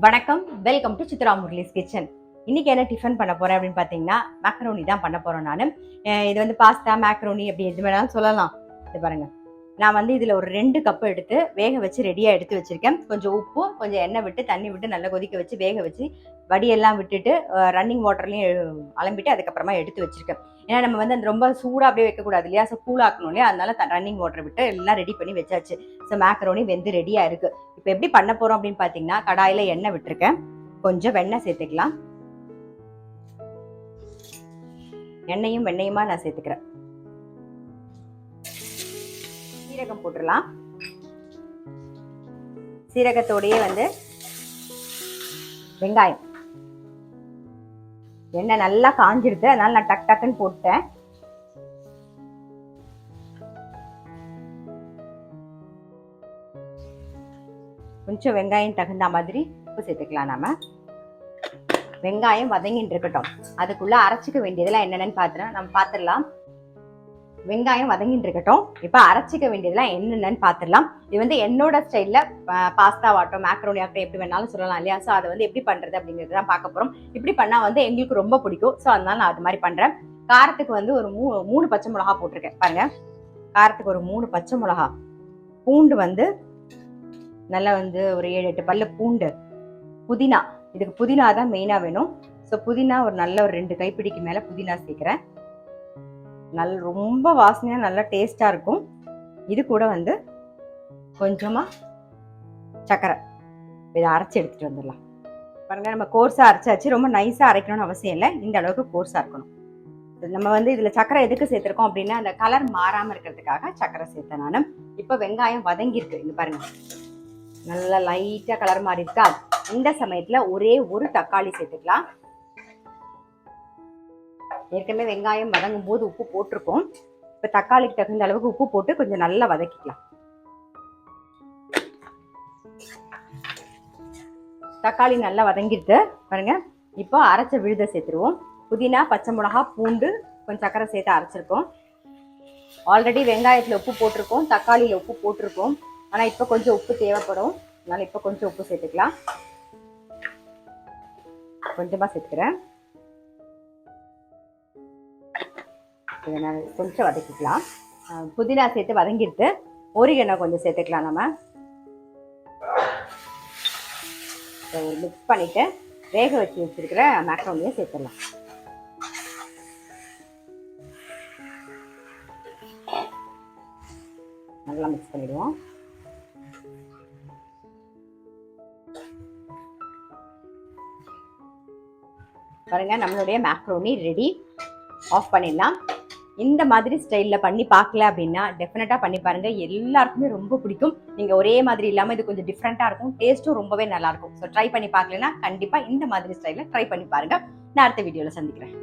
வணக்கம், welcome to Chitra Murali's kitchen. இன்னைக்கு என்ன டிஃபன் பண்ண போறேன் அப்படின்னு பார்த்தீங்கன்னா, மேக்ரோனி தான் பண்ண போறேன் நான். இது வந்து பாஸ்தா மேக்ரோனி அப்படி எது வேணாலும் சொல்லலாம். இது பாருங்க, நான் வந்து இதில் ஒரு 2 கப் எடுத்து வேக வச்சு ரெடியாக எடுத்து வச்சிருக்கேன். கொஞ்சம் உப்பு, கொஞ்சம் எண்ணெய் விட்டு தண்ணி விட்டு நல்லா கொதிக்க வச்சு வேக வச்சு வடியெல்லாம் விட்டுட்டு ரன்னிங் வாட்டர்லையும் அலம்பிட்டு அதுக்கப்புறமா எடுத்து வச்சிருக்கேன். ஏன்னா நம்ம வந்து அந்த ரொம்ப சூடாக அப்படியே வைக்கக்கூடாது இல்லையா, ஸோ கூலாக்கணும் இல்லையா, அதனால ரன்னிங் வாட்டர் விட்டு எல்லாம் ரெடி பண்ணி வச்சாச்சு. ஸோ மேக்ரோனி வெந்து ரெடியாக இருக்கு. இப்போ எப்படி பண்ண போறோம் அப்படின்னு பார்த்தீங்கன்னா, கடாயில் எண்ணெய் விட்டுருக்கேன், கொஞ்சம் வெண்ணெய் சேர்த்துக்கலாம். எண்ணெயும் வெண்ணெயுமா நான் சேர்த்துக்கிறேன். சீரகம் போட்டுடலாம். சீரகத்தோடையே வந்து வெங்காயம். எண்ணெய் நல்லா காஞ்சிருது, அதனால நான் டக் டக்குன்னு போட்டேன். கொஞ்சம் வெங்காயம் தகுந்த மாதிரி உப்பு சேர்த்துக்கலாம். நாம வெங்காயம் வதங்கிட்டு இருக்கட்டும். அதுக்குள்ள அரைச்சிக்க வேண்டியதெல்லாம் என்னென்னு பார்த்துடலாம். வெங்காயம் வதங்கிட்டு இருக்கட்டும். இப்போ அரைச்சிக்க வேண்டியதெல்லாம் என்னென்னு பார்த்துடலாம். இது வந்து என்னோட ஸ்டைலில் பாஸ்தா வாட்டம் மேக்ரோனி ஆகட்டும் எப்படி வேணாலும் சொல்லலாம் இல்லையா. ஸோ அதை வந்து எப்படி பண்ணுறது அப்படிங்கிறது தான் பார்க்க போகிறோம். இப்படி பண்ணால் வந்து எங்களுக்கு ரொம்ப பிடிக்கும். ஸோ அதனால நான் அது மாதிரி பண்ணுறேன். காரத்துக்கு வந்து ஒரு 3 பச்சை மிளகா போட்டிருக்கேன். பாருங்க, காரத்துக்கு ஒரு 3 பச்சை மிளகா. பூண்டு வந்து நல்லா வந்து ஒரு 7-8 பல்லு பூண்டு. புதினா, இதுக்கு புதினா தான் மெயினாக வேணும். ஸோ புதினா ஒரு நல்ல ஒரு 2 கைப்பிடிக்கு மேலே புதினா சேர்க்குறேன். ரொம்ப வாசனையாக நல்லா டேஸ்டாக இருக்கும். இது கூட வந்து கொஞ்சமாக சர்க்கரை. இதை அரைச்சி எடுத்துகிட்டு வந்துடலாம். பாருங்க, நம்ம கோர்ஸாக அரைச்சாச்சு. ரொம்ப நைஸாக அரைக்கணும்னு அவசியம் இல்லை, இந்த அளவுக்கு கோர்ஸாக இருக்கணும். நம்ம வந்து இதில் சர்க்கரை எதுக்கு சேர்த்துருக்கோம் அப்படின்னா, அந்த கலர் மாறாமல் இருக்கிறதுக்காக சர்க்கரை சேர்த்தேன் நான். இப்போ வெங்காயம் வதங்கியிருக்கு, இங்கே பாருங்க, நல்லா லைட்டாக கலர் மாறி இருக்கா. இந்த சமயத்தில் ஒரே ஒரு தக்காளி சேர்த்துக்கலாம். ஏற்கனவே வெங்காயம் வதங்கும் போது உப்பு போட்டிருக்கோம். இப்போ தக்காளிக்கு தகுந்த அளவுக்கு உப்பு போட்டு கொஞ்சம் நல்லா வதக்கிக்கலாம். தக்காளி நல்லா வதங்கிட்டு பாருங்க, இப்போ அரைச்ச விழுதை சேர்த்துருவோம். புதினா, பச்சை மிளகா, பூண்டு, கொஞ்சம் சர்க்கரை சேர்த்து அரைச்சிருக்கோம். ஆல்ரெடி வெங்காயத்தில் உப்பு போட்டிருக்கோம், தக்காளியில் உப்பு போட்டிருக்கோம். ஆனால் இப்போ கொஞ்சம் உப்பு தேவைப்படும், அதனால இப்போ கொஞ்சம் உப்பு சேர்த்துக்கலாம். கொஞ்சமாக சேர்த்துக்கிறேன். இதை கொஞ்சம் வதக்கிக்கலாம். புதினா சேர்த்து வதங்கிட்டு ஒரிகனோ கொஞ்சம் சேர்த்துக்கலாம். நம்ம மிக்ஸ் பண்ணிட்டு வேக வச்சு வச்சிருக்கிற மேக்ரோனியை சேர்த்துடலாம். நல்லா மிக்ஸ் பண்ணிடுவோம். பாருங்க, நம்மளுடைய மேக்ரோனி ரெடி. ஆஃப் பண்ணிடலாம். இந்த மாதிரி ஸ்டைலில் பண்ணி பார்க்கல அப்படின்னா டெஃபினட்டாக பண்ணி பாருங்கள். எல்லாருக்குமே ரொம்ப பிடிக்கும். நீங்கள் ஒரே மாதிரி இல்லாமல் இது கொஞ்சம் டிஃப்ரெண்ட்டாக இருக்கும், டேஸ்ட்டும் ரொம்பவே நல்லாயிருக்கும். ஸோ ட்ரை பண்ணி பார்க்கலன்னா கண்டிப்பாக இந்த மாதிரி ஸ்டைலில் ட்ரை பண்ணி பாருங்கள். நான் அடுத்த வீடியோவில் சந்திக்கிறேன்.